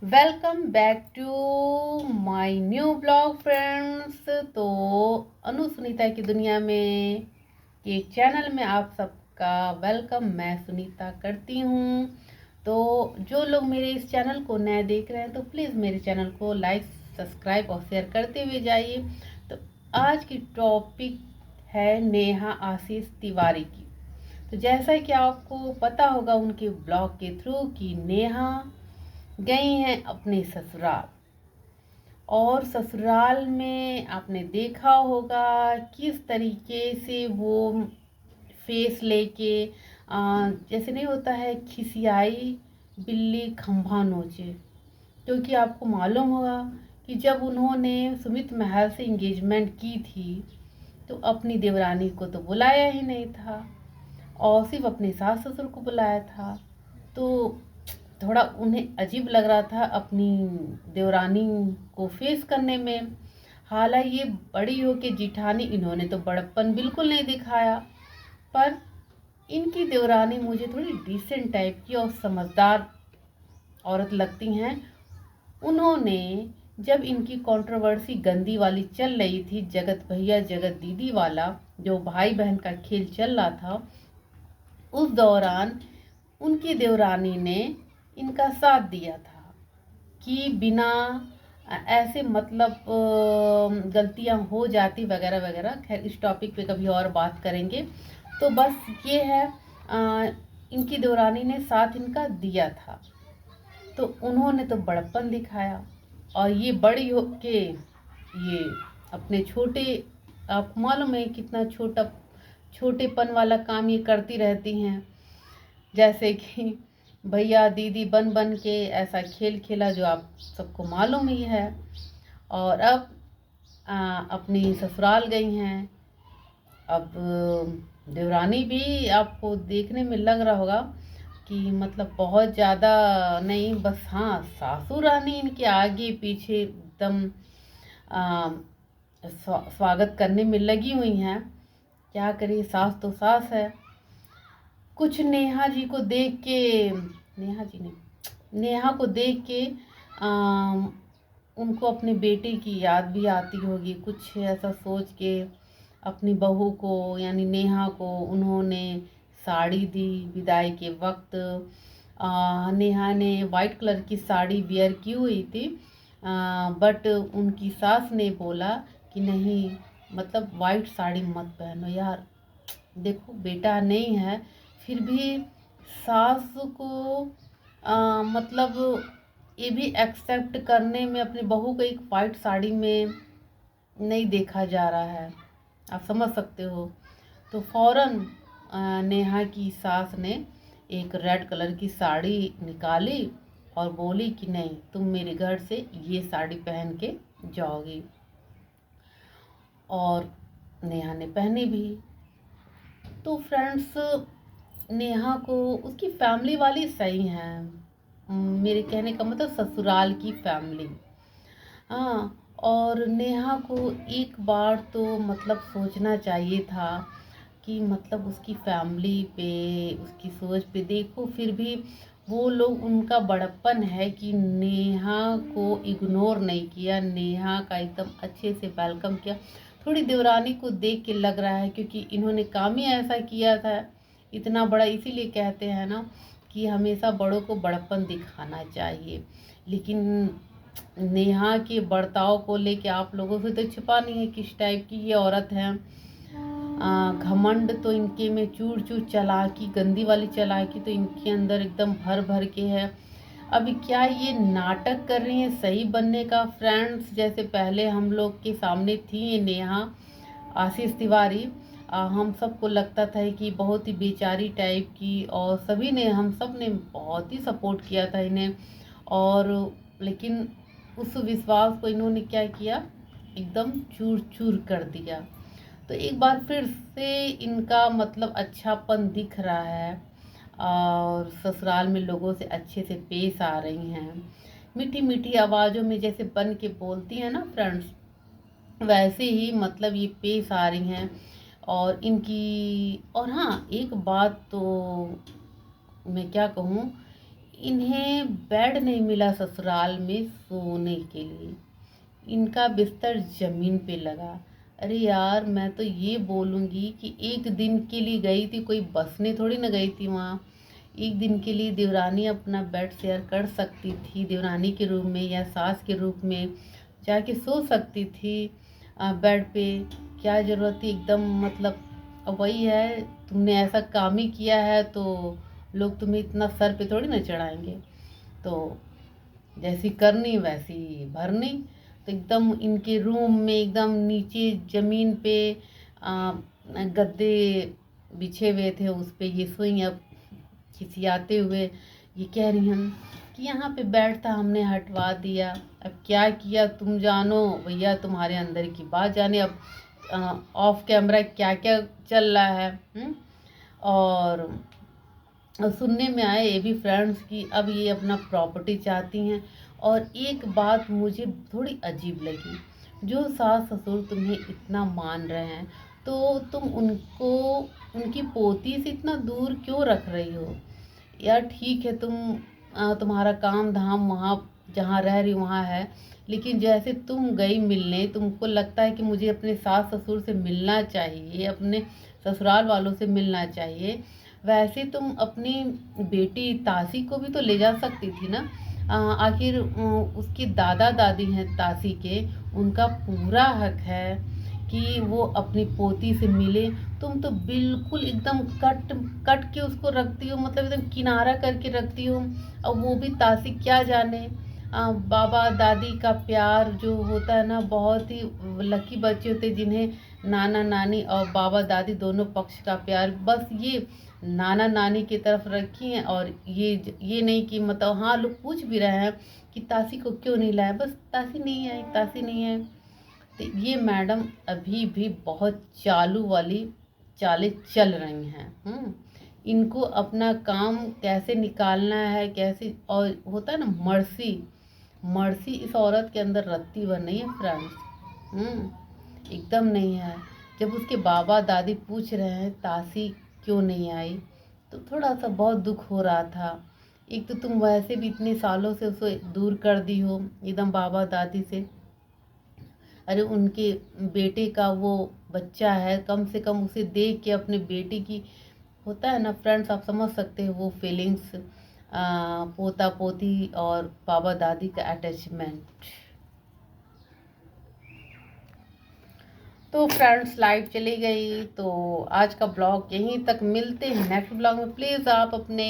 Welcome back to my new blog friends. तो अनु सुनीता की दुनिया में के चैनल में आप सबका वेलकम मैं सुनीता करती हूँ। तो जो लोग मेरे इस चैनल को नए देख रहे हैं तो प्लीज़ मेरे चैनल को लाइक सब्सक्राइब और शेयर करते हुए जाइए। तो आज की टॉपिक है नेहा आशीष तिवारी की। तो जैसा कि आपको पता होगा उनके ब्लॉग के थ्रू कि नेहा गई हैं अपने ससुराल, और ससुराल में आपने देखा होगा किस तरीके से वो फेस लेके जैसे नहीं होता है खिसियाई बिल्ली खंभा नोचे। क्योंकि आपको मालूम होगा कि जब उन्होंने सुमित महल से इंगेजमेंट की थी तो अपनी देवरानी को तो बुलाया ही नहीं था और सिर्फ अपने सास ससुर को बुलाया था। तो थोड़ा उन्हें अजीब लग रहा था अपनी देवरानी को फेस करने में। हालांकि ये बड़ी हो के जिठानी, इन्होंने तो बड़प्पन बिल्कुल नहीं दिखाया, पर इनकी देवरानी मुझे थोड़ी डिसेंट टाइप की और समझदार औरत लगती हैं। उन्होंने जब इनकी कंट्रोवर्सी गंदी वाली चल रही थी, जगत भैया जगत दीदी वाला जो भाई बहन का खेल चल रहा था, उस दौरान उनकी देवरानी ने इनका साथ दिया था कि बिना ऐसे मतलब गलतियां हो जाती वगैरह वगैरह। खैर इस टॉपिक पे कभी और बात करेंगे। तो बस ये है, इनकी देवरानी ने साथ इनका दिया था तो उन्होंने तो बड़प्पन दिखाया। और ये बड़ी हो के ये अपने छोटे, आपको मालूम है कितना छोटेपन वाला काम ये करती रहती हैं। जैसे कि भैया दीदी बन बन के ऐसा खेल खेला जो आप सबको मालूम ही है। और अब अपनी ससुराल गई हैं। अब देवरानी भी आपको देखने में लग रहा होगा कि मतलब बहुत ज़्यादा नहीं, बस हाँ सासू रानी इनके आगे पीछे एकदम स्वागत करने में लगी हुई हैं। क्या करिए, सास तो सास है। कुछ नेहा जी को देख के, नेहा को देख के उनको अपने बेटे की याद भी आती होगी। कुछ ऐसा सोच के अपनी बहू को यानी नेहा को उन्होंने साड़ी दी विदाई के वक्त। नेहा ने वाइट कलर की साड़ी वेयर की हुई थी, बट उनकी सास ने बोला कि नहीं, मतलब वाइट साड़ी मत पहनो यार। देखो बेटा नहीं है, फिर भी सास को मतलब ये भी एक्सेप्ट करने में अपनी बहू को एक वाइट साड़ी में नहीं देखा जा रहा है, आप समझ सकते हो। तो फौरन नेहा की सास ने एक रेड कलर की साड़ी निकाली और बोली कि नहीं, तुम मेरे घर से ये साड़ी पहन के जाओगी। और नेहा ने पहनी भी। तो फ्रेंड्स, नेहा को उसकी फैमिली वाली सही हैं। मेरे कहने का मतलब ससुराल की फैमिली। हाँ, और नेहा को एक बार तो मतलब सोचना चाहिए था कि मतलब उसकी फैमिली पे, उसकी सोच पे देखो, फिर भी वो लोग, उनका बड़प्पन है कि नेहा को इग्नोर नहीं किया, नेहा का एकदम अच्छे से वेलकम किया। थोड़ी देवरानी को देख के लग रहा है क्योंकि इन्होंने काम ही ऐसा किया था इतना बड़ा, इसीलिए कहते हैं ना कि हमेशा बड़ों को बड़प्पन दिखाना चाहिए। लेकिन नेहा के बर्ताव को लेके आप लोगों से तो छिपा नहीं है किस टाइप की ये औरत है। घमंड तो इनके में चूर चूर, चालाकी, गंदी वाली चालाकी तो इनके अंदर एकदम भर भर के है। अभी क्या ये नाटक कर रही हैं सही बनने का फ्रेंड्स? जैसे पहले हम लोग के सामने थी ये नेहा आशीष तिवारी, हम सबको लगता था कि बहुत ही बेचारी टाइप की, और सभी ने, हम सब ने बहुत ही सपोर्ट किया था इन्हें। और लेकिन उस विश्वास को इन्होंने क्या किया, एकदम चूर चूर कर दिया। तो एक बार फिर से इनका मतलब अच्छापन दिख रहा है और ससुराल में लोगों से अच्छे से पेश आ रही हैं। मीठी मीठी आवाज़ों में जैसे बन के बोलती हैं ना फ्रेंड्स, वैसे ही मतलब ये पेश आ रही हैं। और इनकी, और हाँ एक बात तो मैं क्या कहूँ, इन्हें बेड नहीं मिला ससुराल में सोने के लिए, इनका बिस्तर ज़मीन पे लगा। अरे यार, मैं तो ये बोलूँगी कि एक दिन के लिए गई थी, कोई बसने थोड़ी ना गई थी वहाँ। एक दिन के लिए देवरानी अपना बेड शेयर कर सकती थी, देवरानी के रूम में या सास के रूप में जाके सो सकती थी बेड पे। क्या ज़रूरत थी एकदम, मतलब अब वही है, तुमने ऐसा काम ही किया है तो लोग तुम्हें इतना सर पे थोड़ी ना चढ़ाएंगे। तो जैसी करनी वैसी भरनी। तो एकदम इनके रूम में एकदम नीचे ज़मीन पे गद्दे बिछे हुए थे, उस पे ये सोई। अब खिसियाते हुए ये कह रही हैं कि यहाँ पे बेड था, हमने हटवा दिया। अब क्या किया तुम जानो भैया, तुम्हारे अंदर की बात जाने। अब ऑफ कैमरा क्या क्या चल रहा है। और सुनने में आए ये भी फ्रेंड्स की अब ये अपना प्रॉपर्टी चाहती हैं। और एक बात मुझे थोड़ी अजीब लगी, जो सास ससुर तुम्हें इतना मान रहे हैं तो तुम उनको उनकी पोती से इतना दूर क्यों रख रही हो यार। ठीक है, तुम्हारा काम धाम वहाँ जहाँ रह रही वहाँ है, लेकिन जैसे तुम गई मिलने, तुमको लगता है कि मुझे अपने सास ससुर से मिलना चाहिए, अपने ससुराल वालों से मिलना चाहिए, वैसे तुम अपनी बेटी तासी को भी तो ले जा सकती थी ना। आखिर उसके दादा दादी हैं तासी के, उनका पूरा हक है कि वो अपनी पोती से मिले। तुम तो बिल्कुल एकदम कट कट के उसको रखती हो, मतलब एकदम किनारा करके रखती हो। अब वो भी तासी क्या जाने बाबा दादी का प्यार जो होता है ना, बहुत ही लकी बच्चे होते जिन्हें नाना नानी और बाबा दादी दोनों पक्ष का प्यार बस ये नाना नानी की तरफ रखी हैं। और ये नहीं कि मतलब हाँ, लोग पूछ भी रहे हैं कि तासी को क्यों नहीं लाया, बस तासी नहीं है, तासी नहीं है। तो ये मैडम अभी भी बहुत चालू वाली चालें चल रही हैं। इनको अपना काम कैसे निकालना है, कैसे, और होता है ना मर्सी, मर्सी इस औरत के अंदर रत्ती भर नहीं है फ्रेंड्स। एकदम नहीं है। जब उसके बाबा दादी पूछ रहे हैं तासी क्यों नहीं आई, तो थोड़ा सा बहुत दुख हो रहा था। एक तो तुम वैसे भी इतने सालों से उसे दूर कर दी हो एकदम बाबा दादी से। अरे उनके बेटे का वो बच्चा है, कम से कम उसे देख के अपने बेटे की, होता है ना फ्रेंड्स, आप समझ सकते हैं वो फीलिंग्स, पोता पोती और बाबा दादी का अटैचमेंट। तो फ्रेंड्स लाइव चली गई, तो आज का ब्लॉग यहीं तक। मिलते हैं नेक्स्ट ब्लॉग में। प्लीज़ आप अपने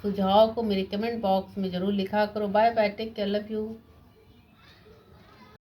सुझाव को मेरे कमेंट बॉक्स में ज़रूर लिखा करो। Bye bye, take care, love you.